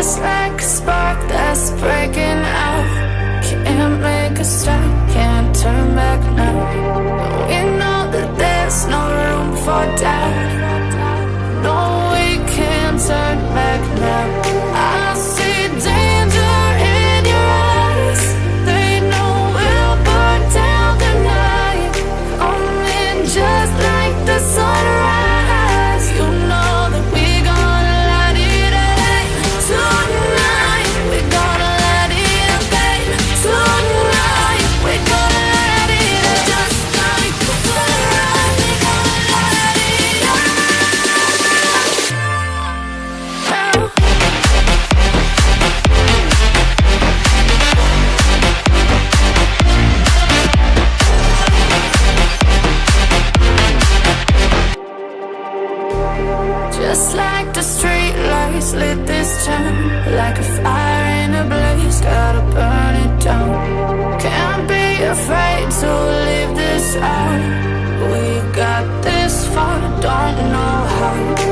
just like a spark that's breaking out. Can't make a stop, can't turn back now. We know that there's no room for doubt. No, we can't turn back now. I see danger in your eyes. They know we'll burn down the night. Coming just like the sunrise. You know that we gonna light it up tonight. We gonna light it up, babe. Tonight we gonna light it up just like the sunrise. We gonna light it up now. Just like the street lights lit this town, like a fire in a blaze, gotta burn it down. Can't be afraid to leave this out. We got this far, don't know how.